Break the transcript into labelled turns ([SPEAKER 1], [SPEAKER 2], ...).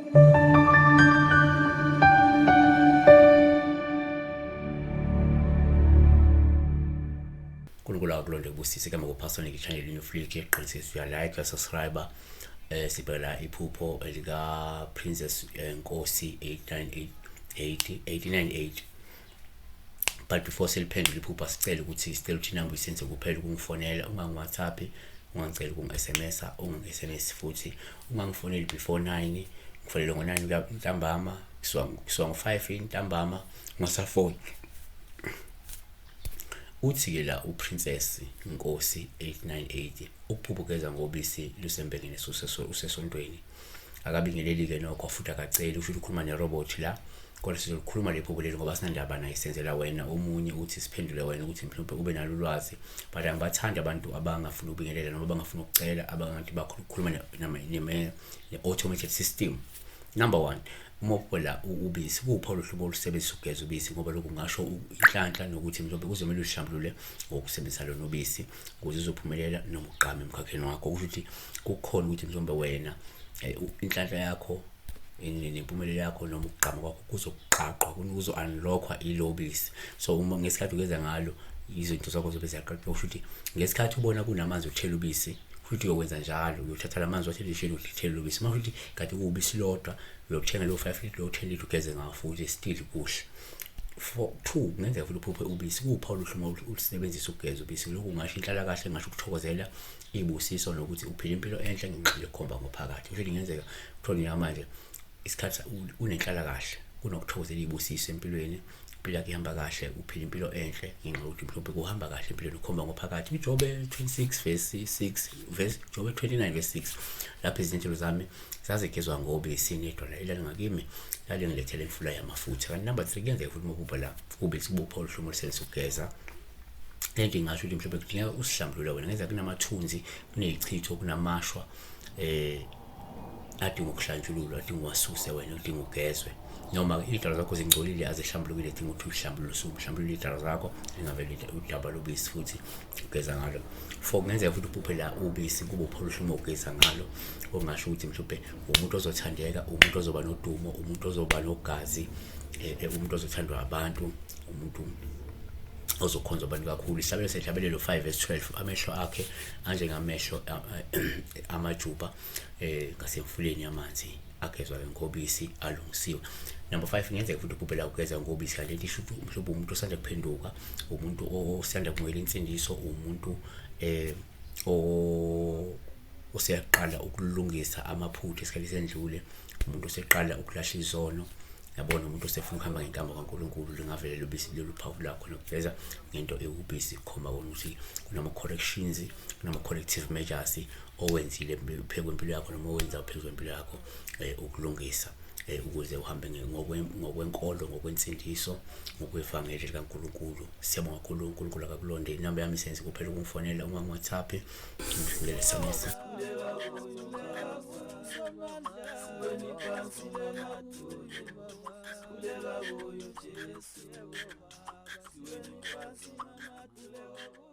[SPEAKER 1] uNkulunkulu akulonde kubusise kama ku-Pasonic channel yoflike qinisisa like subscribe sibheka iphupho lika Princess Nkosi 898 but before siliphendula iphupho sicela ukuthi sicela ukuthi inamba isenze kuphela ukungifonela ungangi-WhatsApp ungangicela ukungi-SMS ungangi-SMS futhi ungangifoneli before 9 ngifonele ngo-9 ntambama kuswa ngo-5 ntambama ngasafoni. Uthi-ke la uPrincess Nkosi 898 ukuphupukeza ngobisi lusembengeni usesontweni akabingeleli-ke nokho futhi akaceli usho ukhuluma nerobot la kodwa sizokhuluma lephupho leli ngoba sinandaba naye senzela wena omunye uthi siphendule wena ukuthi mhlawumbe ube nalo ulwazi but angibathanda abantu abangafuna ukubingelela noma abangafuna ukucela abangathi bakhuluma ne-automated system. Number 1, uma la ubisi kupha uhlobo olusebenzisa ukugeza ubisi ngoba lokhu ngasho inhlanhla nokuthi mhlawumbe kuzomela uhlambulule ngokusebenzisa lona ubisi ukuze uzophumelela noma uqame emkhakheni wakho kusho ukuthi kukhona ukuthi mhlawumbe wena inhlanhla yakho nempumelelo yakho noma ukuqama kwakho kuzoqaqwa kuzo-unlockwa ilo bisi. So uma ngesikhathi ugeza ngalo izinto zakho zobe ziyaqaqwa kusho ukuthi ngesikhathi ubona kunamanzi uthela ubisi futhi uyokwenza njalo uyothatha lamanzi wathela ishini uthela ubisi manje ukuthi kade kuubisi lodwa uyokuthenga lo 5 litre lo 10 litre ugeze ngawo futhi still kuhle. For 2 ngenzeka futhi uphuphe ubisi kupha oluhlumo ulusebenzisa ukugeza ubisi lokhu ngasho inhlala kahle ngasho ukuthokozela ibusiso nokuthi uphila impilo enhle ngenqilo ekhomba ngophakathi futhi ngenzeka uthole manje isikhathi unenhlala kahle kunokuthokozela ibusiso empilweni impilo yakhe ihamba kahle uphila impilo enhle ngenxa yokuthi mhlawumbe kuhamba kahle empilweni ukhomba ngophakathi. iJobe 26 verse 6 Jobe 29 verse 6 lapho izinto zami zazigezwa ngobisi nedwa ilala ngakimi lale ngilethele imfula yamafutha. Kanti number 3 kuyenzeka futhi uma la ubisi kubupha oluhlumo oluselisa ukugeza lento ngasho ukuthi mhlawumbe kudingeka usihlambulule wena ngenzeka kunamathunzi kunezichitho kunamashwa adinga ukuhlanjululwa adinga uwasuse wena udinga ugezwe noma idala zakho zingcolile azihlambulukile edinga ukuthi uhlambulule idala zakho lingavele udaba lobisi futhi ugeza ngalo. 4 kungenzeka futhi uphuphe la ubisi kube upholuhlumo ugeza ngalo okungasho ukuthi mhlawumbe umuntu ozothandeka umuntu ozoba nodumo umuntu ozoba nogazi umuntu ozothandwa abantu umuntu ozokhonza abantu kakhulu. Isabelo sehlabelelo 5 verse 12 amehlo akhe anjengamehlo amajuba ngasemfuleni yamanzi agezwa ngobisi alungisiwe. Number 5 ngenzeka futhi uphuphe la ugeza ngobisi kanti lisho ukuthi mhlawumbe umuntu osanda kuphenduka umuntu osanda kumela insindiso umuntu oseyaqala ukulungisa amaphutha esikhathi sendlule umuntu oseqala ukulahla izono yabona umuntu osefuna ukuhamba ngenkamba kaNkulunkulu lingavele lobisi lolu phawu lakho nokuveza ngento ewubisi khoma ukuthi kunama corrections kunama corrective measures owenzile phekwe impilo yakho noma owenza phezulu impilo yakho ukulungisa ukuze uhambe ngokwenkolo ngokwensindiso ngokwevangeli likaNkulunkulu. Siyabonga kakhulu uNkulunkulu akakulonde. Inamba yami isenze kuphela ukungifonela ungangi-WhatsApp ngifundele SMS. Kuleka kuyo Jesu, siweni phansi namathuleko.